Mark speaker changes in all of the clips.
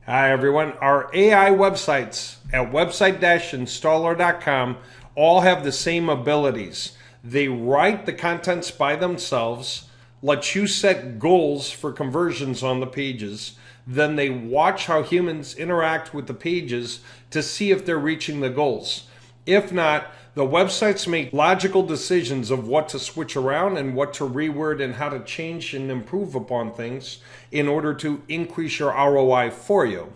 Speaker 1: Hi everyone. Our AI websites at website-installer.com all have the same abilities. They write the contents by themselves, let you set goals for conversions on the pages, then they watch how humans interact with the pages to see if they're reaching the goals. If not, the websites make logical decisions of what to switch around and what to reword and how to change and improve upon things in order to increase your ROI for you.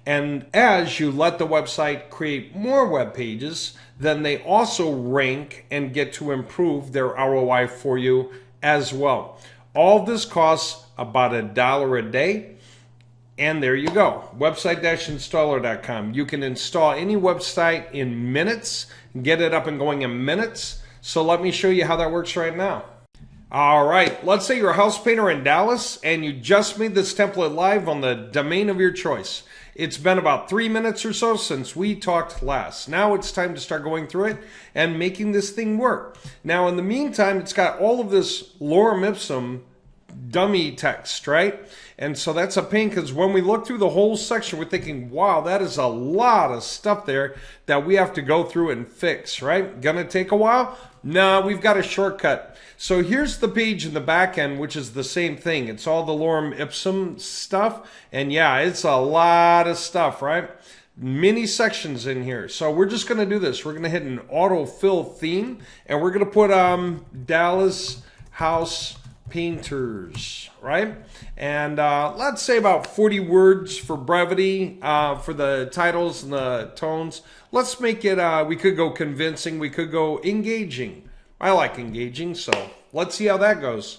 Speaker 1: And as you let the website create more web pages, then they also rank and get to improve their ROI for you as well. All of this costs about $1 a day. And there you go, website-installer.com. You can install any website in minutes, get it up and going in minutes. So let me show you how that works right now. All right, let's say you're a house painter in Dallas and you just made this template live on the domain of your choice. It's been about 3 minutes or so since we talked last. Now it's time to start going through it and making this thing work. Now in the meantime, it's got all of this lorem ipsum dummy text, right? And so that's a pain because when we look through the whole section, we're thinking, wow, that is a lot of stuff there that we have to go through and fix, right? Gonna take a while? No, we've got a shortcut. So here's the page in the back end, which is the same thing. It's all the lorem ipsum stuff. And yeah, it's a lot of stuff, right? Many sections in here. So we're just gonna do this. We're gonna hit an autofill theme and we're gonna put Dallas House Painters, right? And let's say about 40 words for brevity for the titles and the tones. Let's make it, we could go convincing, we could go engaging. I like engaging, so let's see how that goes.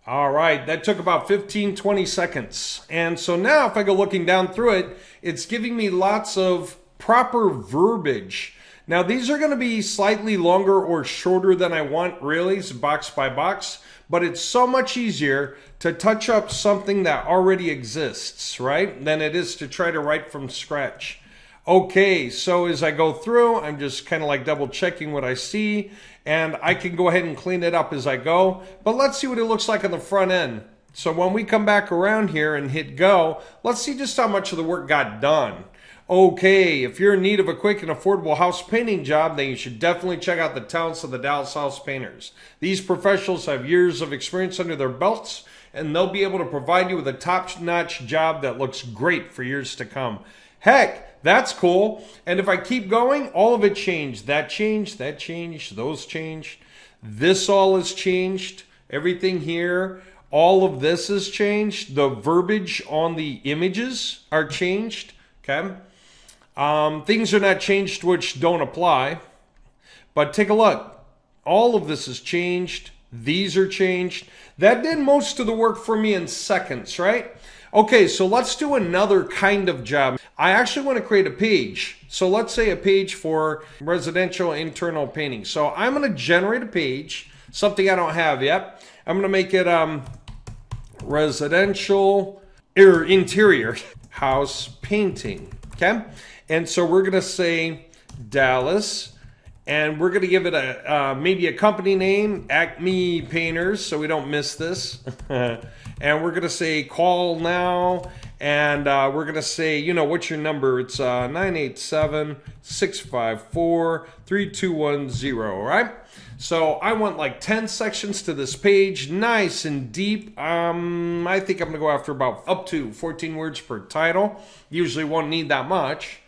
Speaker 1: All right, that took about 15-20 seconds. And so now if I go looking down through it, it's giving me lots of proper verbiage. Now these are going to be slightly longer or shorter than I want, really, it's box by box. But it's so much easier to touch up something that already exists, right? Than it is to try to write from scratch. Okay, so as I go through, I'm just kind of like double checking what I see, and I can go ahead and clean it up as I go. But let's see what it looks like on the front end. So when we come back around here and hit go, let's see just how much of the work got done. Okay, if you're in need of a quick and affordable house painting job, then you should definitely check out the talents of the Dallas House Painters. These professionals have years of experience under their belts, and they'll be able to provide you with a top-notch job that looks great for years to come. Heck, that's cool. And if I keep going, all of it changed. That changed, those changed. This all has changed. Everything here, all of this has changed. The verbiage on the images are changed, okay? Things are not changed which don't apply, but take a look. All of this is changed. These are changed. That did most of the work for me in seconds, right? Okay, so let's do another kind of job. I actually want to create a page. So let's say a page for residential internal painting. So I'm going to generate a page, something I don't have yet. I'm going to make it residential or interior house painting, okay? And so we're going to say Dallas, and we're going to give it a maybe a company name, Acme Painters, so we don't miss this. And we're going to say call now, and we're going to say, you know, what's your number? It's 987-654-3210, all right? So I want like 10 sections to this page, nice and deep. I think I'm going to go after about up to 14 words per title. Usually won't need that much.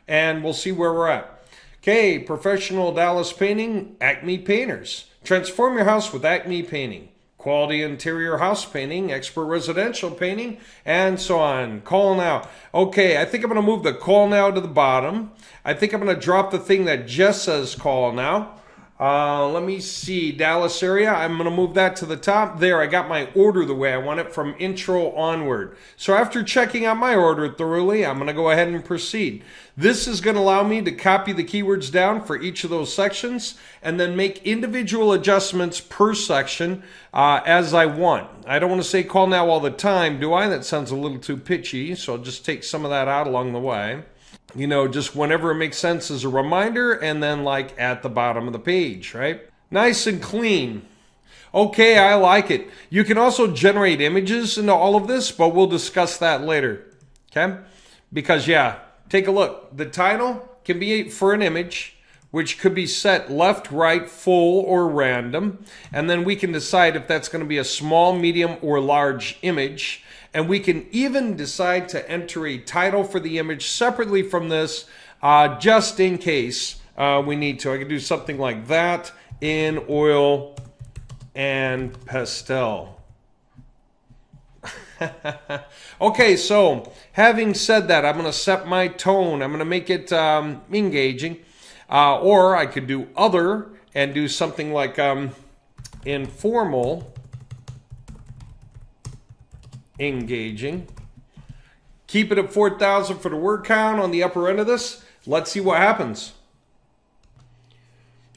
Speaker 1: And we'll see where we're at. Okay, professional Dallas painting, Acme Painters. Transform your house with Acme Painting. Quality interior house painting, expert residential painting, and so on. Call now. Okay, I think I'm going to move the call now to the bottom. I think I'm going to drop the thing that just says call now. Let me see, Dallas area, I'm going to move that to the top. There, I got my order the way I want it from intro onward. So after checking out my order thoroughly, I'm going to go ahead and proceed. This is going to allow me to copy the keywords down for each of those sections and then make individual adjustments per section as I want. I don't want to say call now all the time, do I? That sounds a little too pitchy, so I'll just take some of that out along the way. You know, just whenever it makes sense as a reminder, and then like at the bottom of the page, right? Nice and clean. Okay, I like it. You can also generate images into all of this, but we'll discuss that later. Okay? Because, yeah, take a look. The title can be for an image, which could be set left, right, full, or random. And then we can decide if that's going to be a small, medium, or large image. And we can even decide to enter a title for the image separately from this, just in case we need to. I can do something like that in oil and pastel. Okay, so having said that, I'm going to set my tone. I'm going to make it engaging. Or I could do other and do something like informal, engaging. Keep it at 4,000 for the word count on the upper end of this. Let's see what happens.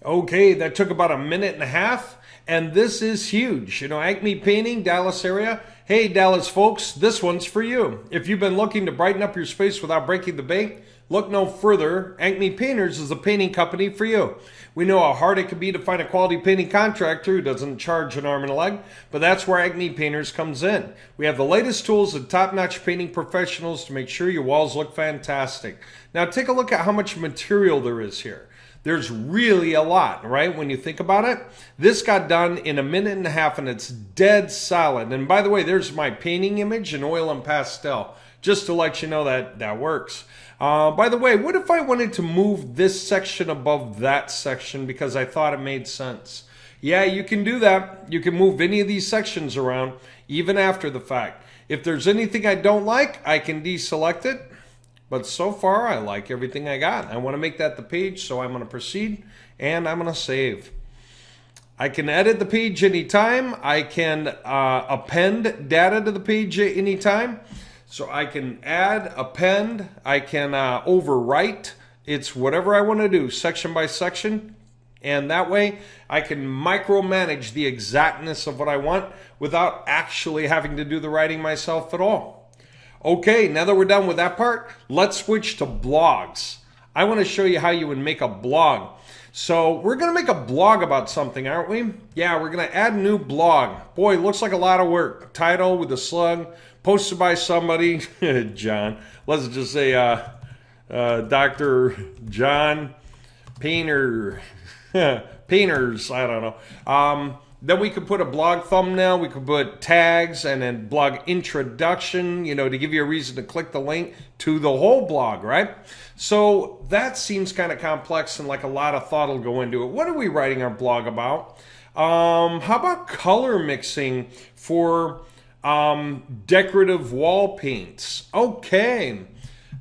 Speaker 1: Okay, that took about a minute and a half. And this is huge. You know, Acme Painting, Dallas area. Hey, Dallas folks, this one's for you. If you've been looking to brighten up your space without breaking the bank, look no further. Acme Painters is a painting company for you. We know how hard it can be to find a quality painting contractor who doesn't charge an arm and a leg, but that's where Acme Painters comes in. We have the latest tools and top-notch painting professionals to make sure your walls look fantastic. Now take a look at how much material there is here. There's really a lot, right? When you think about it, this got done in a minute and a half and it's dead solid. And by the way, there's my painting image in oil and pastel, just to let you know that that works. By the way, what if I wanted to move this section above that section because I thought it made sense? Yeah, you can do that. You can move any of these sections around, even after the fact. If there's anything I don't like, I can deselect it. But so far, I like everything I got. I want to make that the page, so I'm going to proceed, and I'm going to save. I can edit the page anytime. I can append data to the page anytime. So I can add, append, I can overwrite. It's whatever I want to do, section by section. And that way, I can micromanage the exactness of what I want without actually having to do the writing myself at all. Okay, now that we're done with that part, let's switch to blogs. I want to show you how you would make a blog. So we're going to make a blog about something, aren't we? Yeah, we're going to add a new blog. Boy, it looks like a lot of work. Title with a slug, posted by somebody, John. Let's just say Dr. John Painter, Painters, I don't know. Then we could put a blog thumbnail, we could put tags, and then blog introduction, you know, to give you a reason to click the link to the whole blog, right? So that seems kind of complex and like a lot of thought will go into it. What are we writing our blog about? How about color mixing for decorative wall paints? Okay,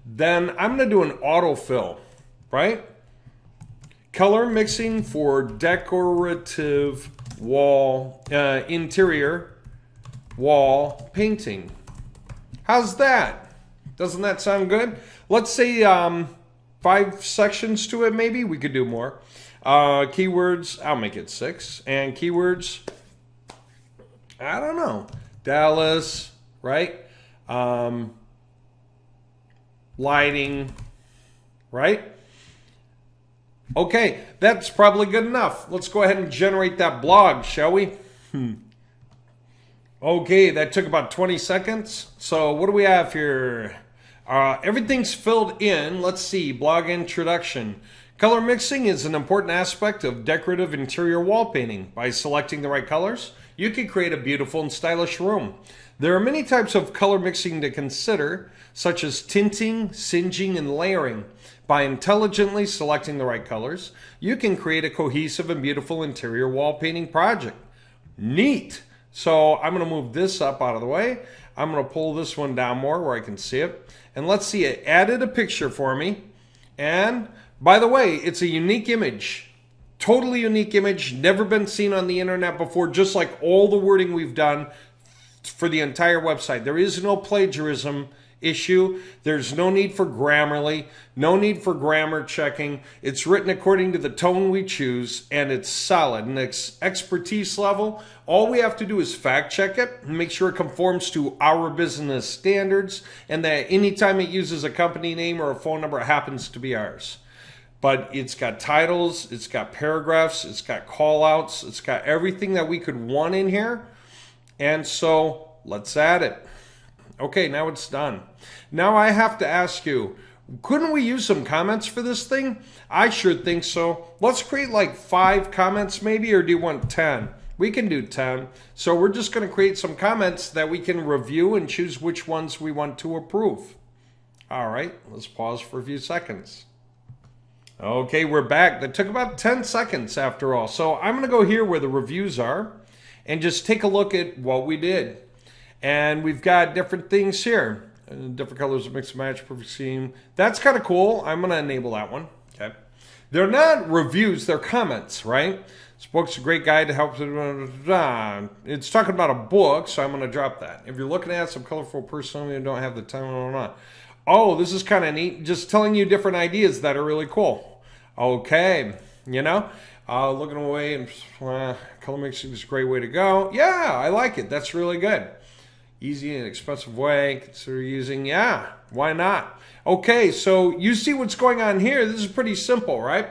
Speaker 1: then I'm going to do an autofill, right? Color mixing for decorative wall, interior wall painting. How's that? Doesn't that sound good? Let's say 5 sections to it maybe. We could do more. Keywords, I'll make it 6. And keywords, I don't know. Dallas, right? Lighting, right? Okay, that's probably good enough. Let's go ahead and generate that blog, shall we? Okay, that took about 20 seconds. So what do we have here? Everything's filled in. Let's see, blog introduction. Color mixing is an important aspect of decorative interior wall painting. By selecting the right colors, you can create a beautiful and stylish room. There are many types of color mixing to consider, such as tinting, singeing, and layering. By intelligently selecting the right colors, you can create a cohesive and beautiful interior wall painting project. Neat! So I'm going to move this up out of the way. I'm going to pull this one down more where I can see it. And let's see, it added a picture for me. And by the way, it's a unique image. Totally unique image, never been seen on the internet before, just like all the wording we've done for the entire website. There is no plagiarism issue. There's no need for Grammarly, no need for grammar checking. It's written according to the tone we choose, and it's solid. And its expertise level, all we have to do is fact check it and make sure it conforms to our business standards, and that anytime it uses a company name or a phone number, it happens to be ours. But it's got titles, it's got paragraphs, it's got call outs, it's got everything that we could want in here. And so let's add it. Okay, now it's done. Now I have to ask you, couldn't we use some comments for this thing? I sure think so. Let's create like 5 comments maybe, or do you want 10? We can do 10. So we're just going to create some comments that we can review and choose which ones we want to approve. All right, let's pause for a few seconds. Okay, we're back. That took about 10 seconds after all. So I'm going to go here where the reviews are and just take a look at what we did. And we've got different things here. Different colors, mix and match, perfect scheme. That's kind of cool. I'm going to enable that one. Okay. They're not reviews, they're comments, right? This book's a great guide to help. It's talking about a book, so I'm going to drop that. If you're looking at some colorful person you don't have the time, oh, this is kind of neat. Just telling you different ideas that are really cool. Okay, you know, looking away and color mixing is a great way to go. Yeah, I like it. That's really good. Easy and expensive way. Consider using, yeah, why not? Okay, so you see what's going on here. This is pretty simple, right?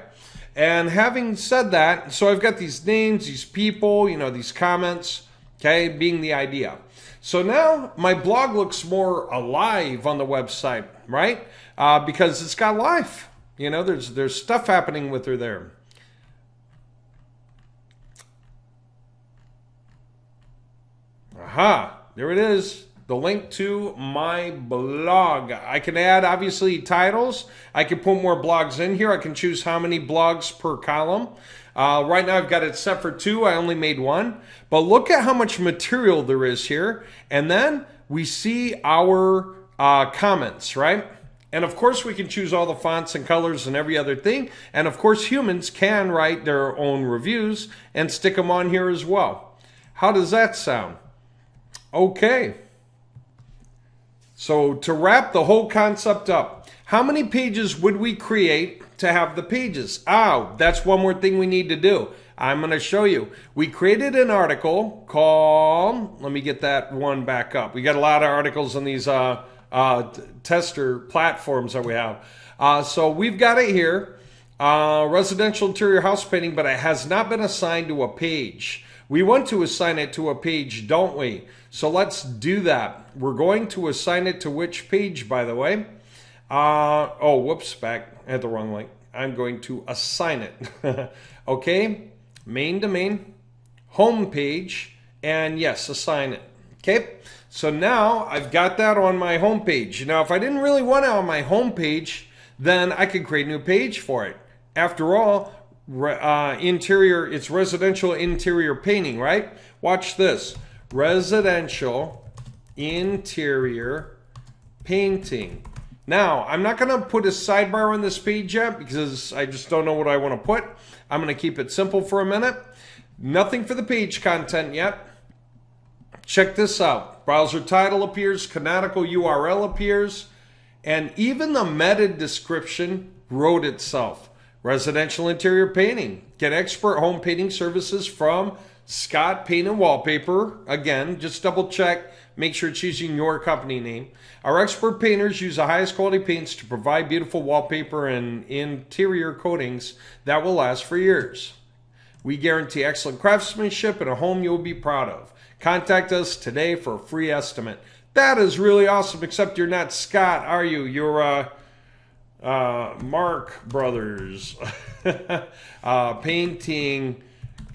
Speaker 1: And having said that, so I've got these names, these people, you know, these comments, okay, being the idea. So now my blog looks more alive on the website, right? Because it's got life. You know, there's stuff happening with her there. Aha, there it is. The link to my blog. I can add, obviously, titles. I can put more blogs in here. I can choose how many blogs per column. Right now I've got it set for 2. I only made 1. But look at how much material there is here. And then we see our comments, right? And of course we can choose all the fonts and colors and every other thing. And of course humans can write their own reviews and stick them on here as well. How does that sound? Okay. So to wrap the whole concept up, how many pages would we create to have the pages? That's one more thing we need to do. I'm going to show you. We created an article called, let me get that one back up. We got a lot of articles on these tester platforms that we have. So we've got it here, residential interior house painting, but it has not been assigned to a page. We want to assign it to a page, don't we? So let's do that. We're going to assign it to which page, by the way? Oh, whoops, back. I had the wrong link. I'm going to assign it. Okay, main domain, home page, and yes, assign it. Okay, so now I've got that on my home page. Now, if I didn't really want it on my home page, then I could create a new page for it. After all, interior, it's residential interior painting, right? Watch this. Residential interior painting. Now, I'm not going to put a sidebar on this page yet because I just don't know what I want to put. I'm going to keep it simple for a minute. Nothing for the page content yet. Check this out. Browser title appears, canonical URL appears, and even the meta description wrote itself. Residential interior painting. Get expert home painting services from Scott Paint and Wallpaper. Again, just double check. Make sure it's using your company name. Our expert painters use the highest quality paints to provide beautiful wallpaper and interior coatings that will last for years. We guarantee excellent craftsmanship and a home you'll be proud of. Contact us today for a free estimate. That is really awesome, except you're not Scott, are you? You're Mark Brothers. Painting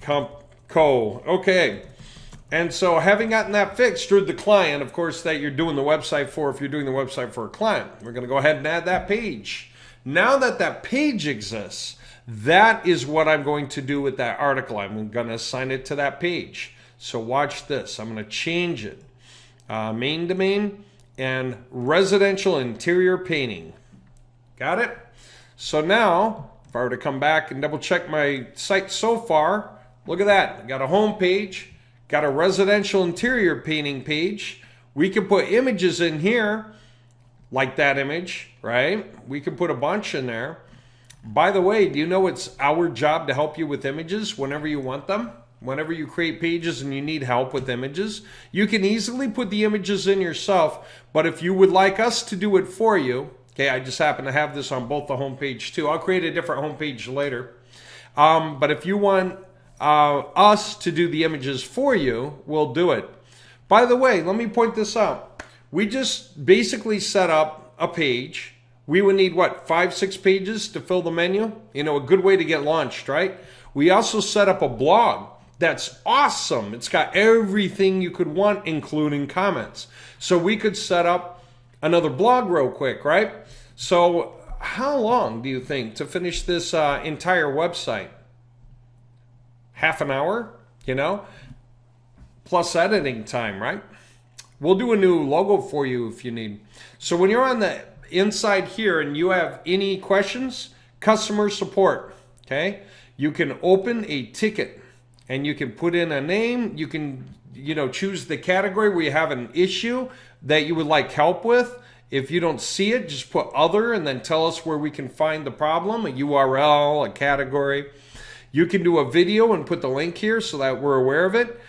Speaker 1: Co. Okay. And so having gotten that fixed through the client, of course, that you're doing the website for, if you're doing the website for a client, we're going to go ahead and add that page. Now that that page exists, that is what I'm going to do with that article. I'm going to assign it to that page. So watch this. I'm going to change it. Main domain and residential interior painting. Got it? So now, if I were to come back and double check my site so far, look at that. I got a home page. Got a residential interior painting page. We can put images in here, like that image, right? We can put a bunch in there. By the way, do you know it's our job to help you with images whenever you want them? Whenever you create pages and you need help with images, you can easily put the images in yourself. But if you would like us to do it for you, okay, I just happen to have this on both the homepage too. I'll create a different homepage later. But if you want us to do the images for you, we'll do it. By the way, let me point this out. We just basically set up a page. We would need what, 5-6 pages to fill the menu? You know, a good way to get launched, right? We also set up a blog that's awesome. It's got everything you could want, including comments. So we could set up another blog real quick, right? So how long do you think to finish this entire website? Half an hour, you know, plus editing time, right? We'll do a new logo for you if you need. So when you're on the inside here and you have any questions, customer support, okay? You can open a ticket and you can put in a name. You can, you know, choose the category where you have an issue that you would like help with. If you don't see it, just put other and then tell us where we can find the problem, a URL, a category. You can do a video and put the link here so that we're aware of it.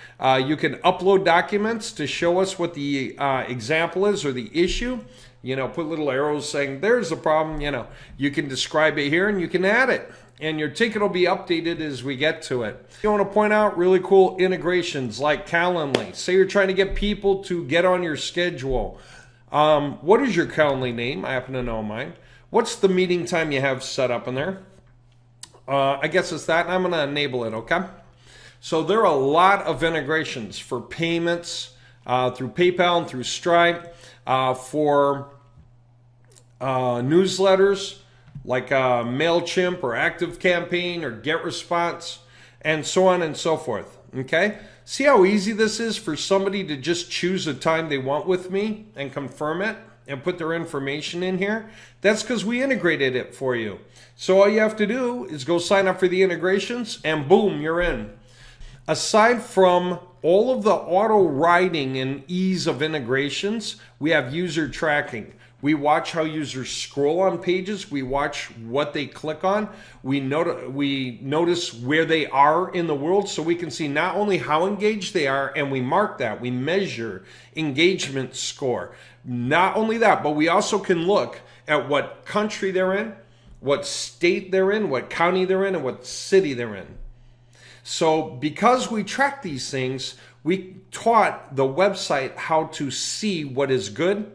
Speaker 1: You can upload documents to show us what the example is or the issue. You know, put little arrows saying there's the problem. You know, you can describe it here and you can add it. And your ticket will be updated as we get to it. You want to point out really cool integrations like Calendly. Say you're trying to get people to get on your schedule. What is your Calendly name? I happen to know mine. What's the meeting time you have set up in there? I guess it's that, and I'm going to enable it, okay? So there are a lot of integrations for payments through PayPal and through Stripe, for newsletters like MailChimp or ActiveCampaign or GetResponse, and so on and so forth, okay? See how easy this is for somebody to just choose a time they want with me and confirm it and put their information in here? That's because we integrated it for you. So all you have to do is go sign up for the integrations and boom, you're in. Aside from all of the auto writing and ease of integrations, we have user tracking. We watch how users scroll on pages. We watch what they click on. We notice where they are in the world so we can see not only how engaged they are, and we mark that. We measure engagement score. Not only that, but we also can look at what country they're in, what state they're in, what county they're in, and what city they're in. So because we track these things, we taught the website how to see what is good,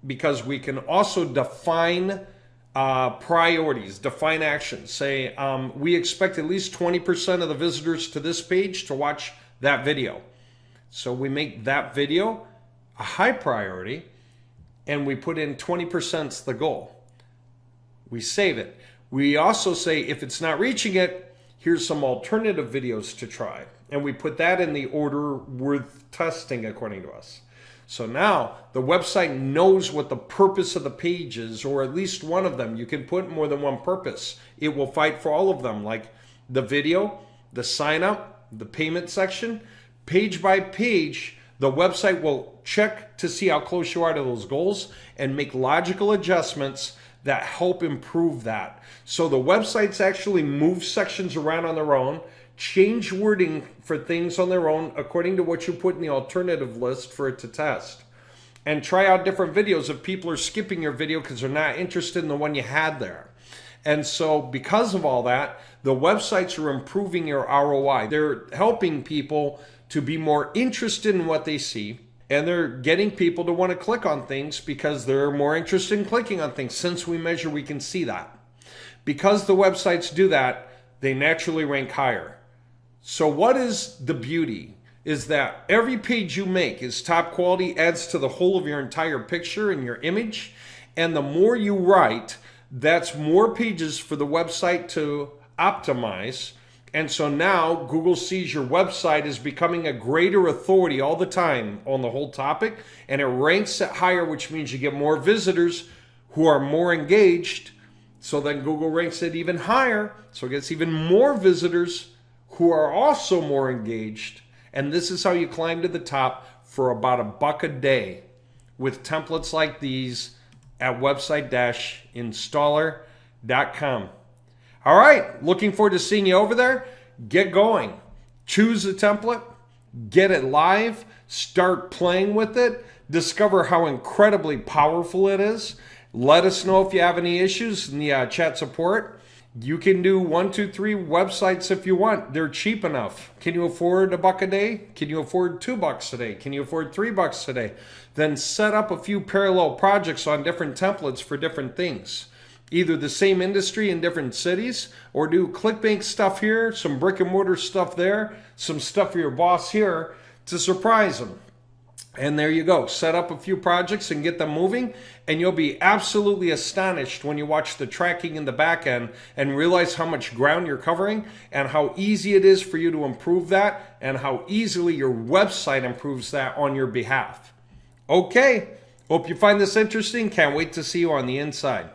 Speaker 1: because we can also define priorities, define actions. Say, we expect at least 20% of the visitors to this page to watch that video. So we make that video a high priority, and we put in 20% the goal. We save it. We also say, if it's not reaching it, here's some alternative videos to try. And we put that in the order worth testing according to us. So now the website knows what the purpose of the page is, or at least one of them. You can put more than one purpose. It will fight for all of them, like the video, the sign up, the payment section. Page by page, the website will check to see how close you are to those goals and make logical adjustments that help improve that. So the websites actually move sections around on their own, change wording for things on their own according to what you put in the alternative list for it to test. And try out different videos if people are skipping your video because they're not interested in the one you had there. And so because of all that, the websites are improving your ROI. They're helping people to be more interested in what they see, and they're getting people to want to click on things because they're more interested in clicking on things. Since we measure, we can see that. Because the websites do that, they naturally rank higher. So what is the beauty? Is that every page you make is top quality, adds to the whole of your entire picture and your image. And the more you write, that's more pages for the website to optimize. And so now Google sees your website is becoming a greater authority all the time on the whole topic, and it ranks it higher, which means you get more visitors who are more engaged. So then Google ranks it even higher, so it gets even more visitors who are also more engaged. And this is how you climb to the top for about $1 a day with templates like these at website-installer.com. All right, looking forward to seeing you over there. Get going. Choose a template, get it live, start playing with it, discover how incredibly powerful it is. Let us know if you have any issues in the chat support. You can do 1, 2, 3 websites if you want. They're cheap enough. Can you afford $1 a day? Can you afford $2 a day? Can you afford $3 a day? Then set up a few parallel projects on different templates for different things. Either the same industry in different cities, or do ClickBank stuff here, some brick and mortar stuff there, some stuff for your boss here to surprise them. And there you go. Set up a few projects and get them moving, and you'll be absolutely astonished when you watch the tracking in the back end and realize how much ground you're covering and how easy it is for you to improve that and how easily your website improves that on your behalf. Okay, hope you find this interesting. Can't wait to see you on the inside.